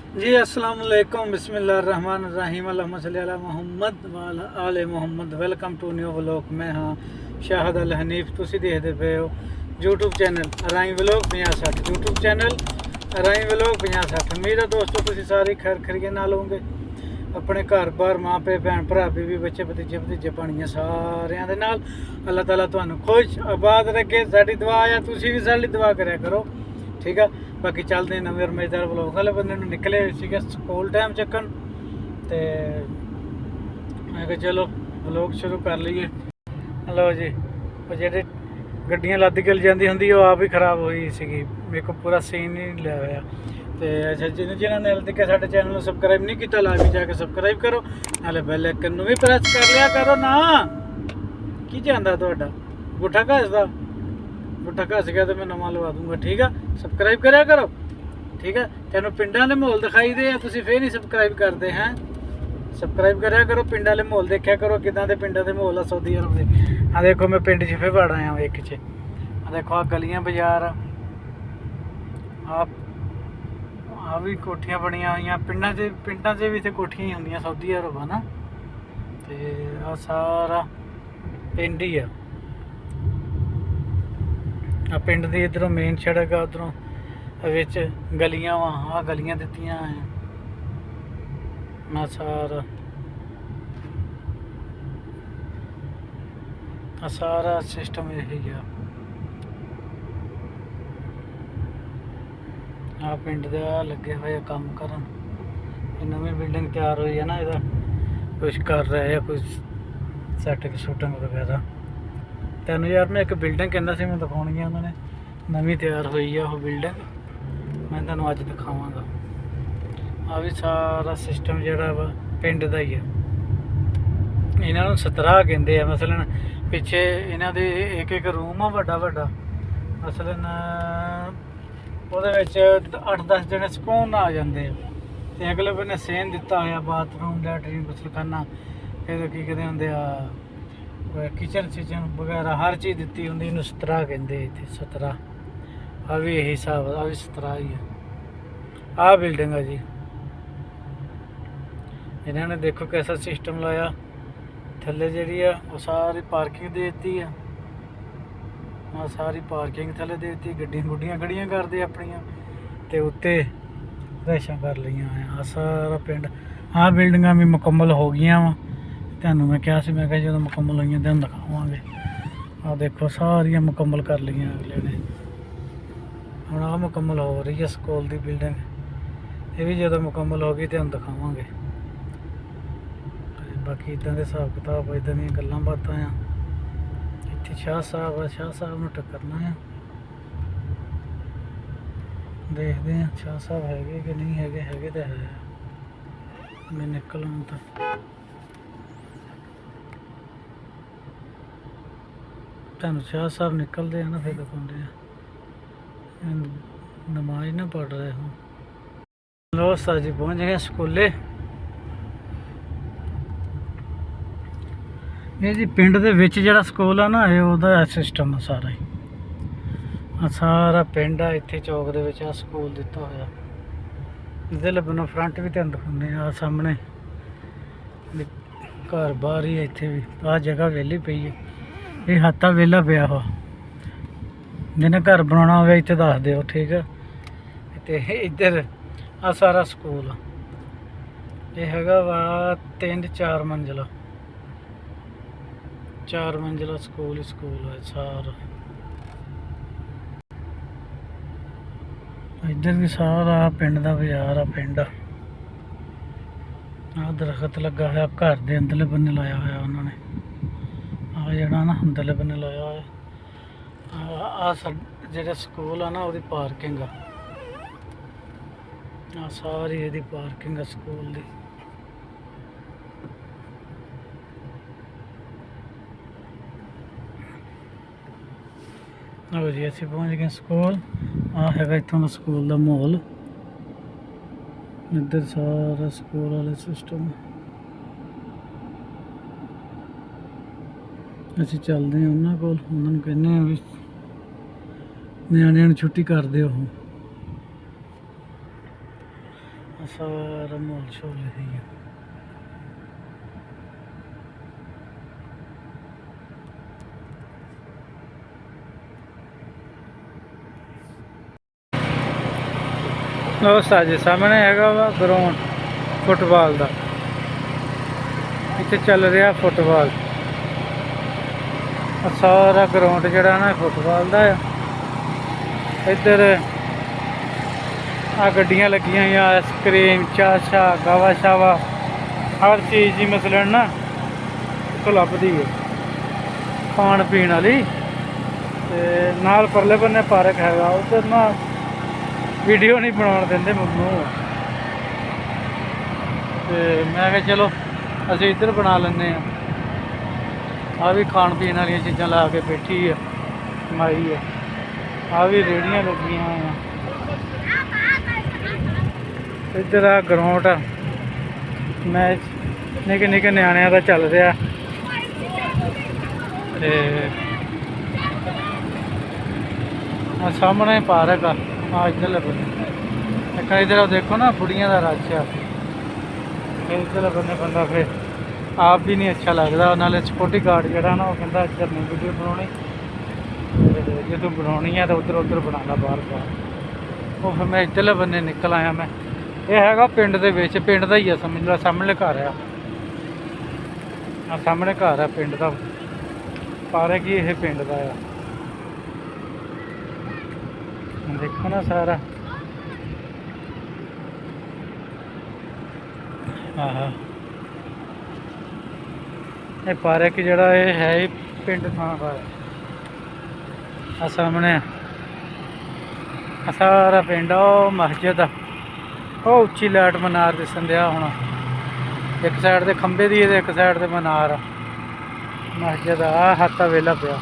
जी अस्सलाम वालेकुम बिस्मिल्लाहिर्रहमानिर्रहीम अल्लाहुम्मा सल्ली अला मुहम्मद व अला आले Muhammad. Welcome to new vlog. मैं हाँ शाहद अल हनीफ। तुसी देखते पे हो YouTube channel Rai vlog 50-60 YouTube channel Rai vlog 50-60। उम्मीद है दोस्तों तुसी सारी खैर खरीए ना होवोगे। अपने घर बार माँ पे भैन भरा बीवी बच्चे भतीजे भतीजे पानियां सारियां दे नाल अल्लाह ताला तुहानू खुश आबाद रखे। साडी दुआ है तुसी भी साडी दुआ करया करो, ठीक है। बाकी चलते हैं नवे मजेदार व्लॉग वाले बंदे निकले स्कूल टाइम चक्कन तो मैं कहा चलो व्लॉग शुरू कर लीए। लो जी वो जेह्ड़े गड्डियां लद्द के जाती होंगी वो आप ही खराब हुई सी, मेरे को पूरा सीन ही लिया हुआ। तो अच्छा जिन्होंने हाल तक साढ़े चैनल को सबसक्राइब नहीं किया लाइव भी जाके सबसक्राइब करो, नाले बैल आइकन भी प्रेस कर लिया करो ना। की चाहता थोड़ा गुठा घसदा गुठा घस गया तो मैं नवा लवा दूंगा, ठीक है। सबसक्राइब करा करो, ठीक है। तेनों पिंडा के माहौल दिखाई दे तुसीं फिर नहीं सबसक्राइब करते हैं। सबसक्राइब करा करो, पिंडा के माहौल देखा करो किदां दे पिंडा के माहौल आ सऊदी अरब दे। आ देखो मैं पिंड च फिर वड़ आया एक च। आ देखो आ गलियां बाजार आ भी कोठियां बनिया हुई पिंडा च भी इत्थे कोठियां ही होंदियां सऊदी अरब है ना। तो आ सारा पिंड ही है। आ पिंड की इधरों मेन सड़क है, उधरों विच गलियां वा आ गलियां दित्तियां हैं ना सारा। सारा सिस्टम यही है। आ पिंड दे लगे हुए काम करन, नवी बिल्डिंग तैयार हुई है ना, इधर कुछ कर रहे हैं कुछ सैटिंग शूटिंग वगैरह। तेन यार मैं एक बिल्डिंग कहना सी मैं दिखानी है, उन्होंने नवी तैयार हुई है वो बिल्डिंग, मैं तेन अज दिखावागा। आ भी सारा सिस्टम जोड़ा वा पिंड का ही है। इन्हों सतराह कहते हैं। मसलन पिछे इन्हों दे एक रूम आ वड्डा वड्डा, मसलन वो 8-10 जने सुकून आ जाते हैं। तो अगले बने सेन दिता होया बाथरूम लैटरीन गुसलखाना, फिर की कहते होंगे किचन सिचन वगैरह हर चीज़ दी होंगी। इन्हू सतराह कहते इतने सतराह। आ भी यही हिसाब आ भी सतराह ही है। आ बिल्डिंग है जी, इन्होंने देखो कैसा सिस्टम लाया। थले जी है वो सारी पार्किंग दे दी है, आ सारी पार्किंग थले दे दी। गड्डियां गुड्डियां खड़ियां करते अपनियां ते उत्ते रैशा कर लिया। आ सारा पिंड आ बिल्डिंगां भी मुकम्मल हो गई वा। तेनों मैं क्या सी, मैं जो मुकम्मल हुई तेन दिखावांगे। आ देखो सारियां मुकम्मल कर लिया अगले ने। हुण आ मुकम्मल हो रही है स्कूल की बिल्डिंग, ये भी जो मुकम्मल हो गई तो हम दिखावांगे। बाकी इदा के हिसाब किताब इदा दी गल्लां बातां आ। इत्थे शाह साहब है, शाह साहब नूं टक्करना है, देखते हैं शाह साहब है कि नहीं है। है तो है, मैं निकल आऊँ तो तुहानूं शाह साहब निकलते हैं ना फिर दिखाते हैं। नमाज ना पढ़ रहे हो। लो सर जी पहुँच गए स्कूले। ये जी पिंड दे विच जिहड़ा स्कूल है ना, ये उहदा सिस्टम है सारा ही। सारा पिंड है इत्थे चौक दे विच आ स्कूल दिता होया। इहदे लब्बनों फ्रंट भी तुहानूं दिखाउने आ सामने घर बाहर ही है। इत्थे भी आ जगह वेली पई है, ये हाथा वेला पिया हो। जिन्हें घर बनाना हो इत्थे दस दिओ, ठीक है। तो इधर आ सारा स्कूल ये हैगा वा 3-4 मंजिला, 4 मंजिला स्कूल है सारा। इधर भी सारा पिंड का बाजार आ। पिंड आ दरखत लगा है घर के अंदरले बन्ने लाया हुआ उन्होंने। आ जरा ना अंदरले बन्ने लाया हुआ। जो स्कूल है ना वो पार्किंग आ सारी ये पार्किंग है स्कूल की। लो जी असीं पहुँच गए स्कूल। आ है इतों का स्कूल का माहौल, इधर सारा स्कूल वाले सिस्टम। असीं चलते हैं उन्होंने कोल, उन्होंने कहने भी ਨਿਆਣਿਆਂ ਨੂੰ ਛੁੱਟੀ ਕਰ ਦਿਓ। सारा माहौल शोल है। दोस्तों जी सामने हैगा वा ग्राउंड फुटबॉल का, इतने चल रहा फुटबॉल। सारा ग्राउंड जड़ा ना फुटबॉल का है। इधर आ गड्डियां लगियां हुई, आइसक्रीम चाशा गावा शावा हर चीज़ ही मसलन ना इतों लभदी है खाण पीण वाली। नाल परले बन्ने पार्क हैगा, उधर ना वीडियो नहीं बनाने देंगे मैनू। मैं कहा चलो असी इधर बना लें। आ भी खाण पीण वाली चीज़ां ला के बैठी है कमाई है। आ भी रेहड़ियां लगियां हुई, इधर आ ग्राउंड मैच निक्के निक्के न्याणियां दा चल रहा। सामने पार्क आ इधर बने। एक इधर देखो ना बुढ़िया का रश है। इधर बने बंदा फिर आप भी नहीं अच्छा लगता। नाले सिक्योरिटी गार्ड जरा ना वो कहता इधर नहीं वीडियो बनानी, जो तू बनानी है तो उधर उधर बना ला बाहर बाहर। वो फिर मैं इधरले बन्ने निकल आया। मैं ये हैगा पिंड दे विच, पिंड दा ही है समझ लो। सामने घर है, सामने घर है पिंड का पार्क ही ये पिंड का है। देखो ना सारा हाँ ये पार्क जड़ा है ही पिंड थां का है। सामने सारा पिंड ओ मस्जिद ओ उच्ची लाइट मीनार दिसन दिया होना। एक साइड के खंबे दी एक साइड से मीनार मस्जिद। आ हाथा वेला पिया,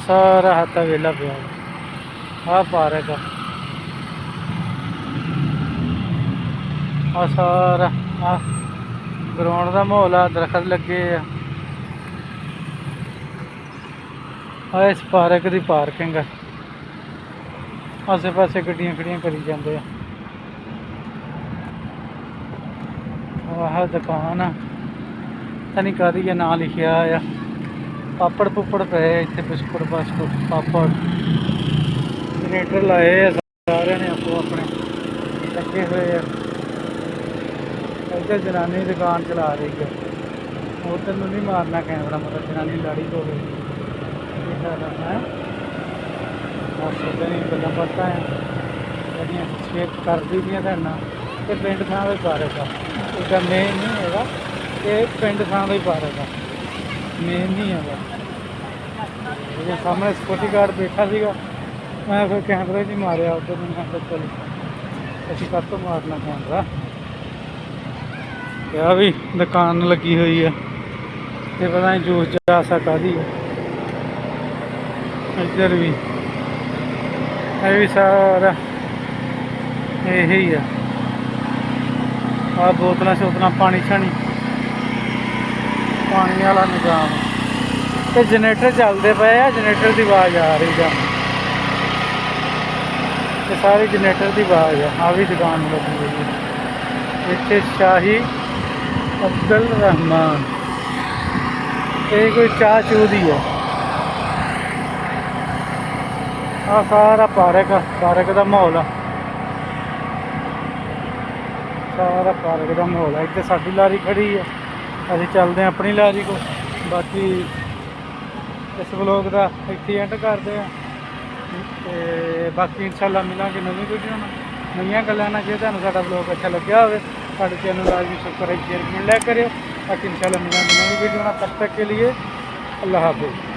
सारा हाथा वेला पिया। आ पार्क आ सारा आ ग्राउंड का माहौल आ, दरखत लगे आ। इस पार्क की पार्किंग है, आसे पासे गड्डियां खड़ियां करी जाते। आह दुकान नहीं कदी है ना लिखा आ। पापड़ पुपड़ पे इतने बिस्कुट बास्कुट पापड़ जनरेटर लाए सारे ने आपो अपने लगे हुए है। इधर जनानी दुकान चला रही है, उधर नहीं मारना कैमरा, मतलब जनानी लड़ी हो गई है। गल्लां बातां शेयर कर दी ना। ये पिंड थां का पार्क आ, इसका मेन नहीं है। ये पिंड थां का ही पार्क आ, मेन नहीं है। जो सामने सिक्योरिटी गार्ड बैठा सीगा, मैं फिर कैमरे नहीं मारिया उधर। मैं चलो असी कब तो मारना कैमरा। क्या भी दुकान लगी हुई है, ये पता नहीं जूस जासा कादी है। इधर भी ये भी सारा यही है। आ बोतल शोतल पानी छानी पानी वाला निजाम। तो जनरेटर चलते पे आ, जनरेटर की आवाज़ आ रही है। ये सारी जनरेटर की आवाज़ है। आ भी दुकान लगी हुई है इतने शाही अब्दुल रहमान। ये कोई चाह चूह दी है। आ सारा पार्क का माहौल है, सारा पार्क का माहौल है। इतने साड़ी लारी खड़ी है, अभी चलते हैं अपनी लारी को। बाकी इस ब्लॉग का इतने एंड करते हैं। बाकी इंशाल्लाह मिलांगे नवी वीडियो में नवी गल्लां। जे तुहानूं साडा ब्लॉग अच्छा लग्या होवे साडे चैनल लाजमी सब्सक्राइब शेयर कमेंट लाइक करियो। बाकी इंशाल्लाह मिलांगे नवी वीडियो में, तब तक के लिए अल्लाह हाफिज़।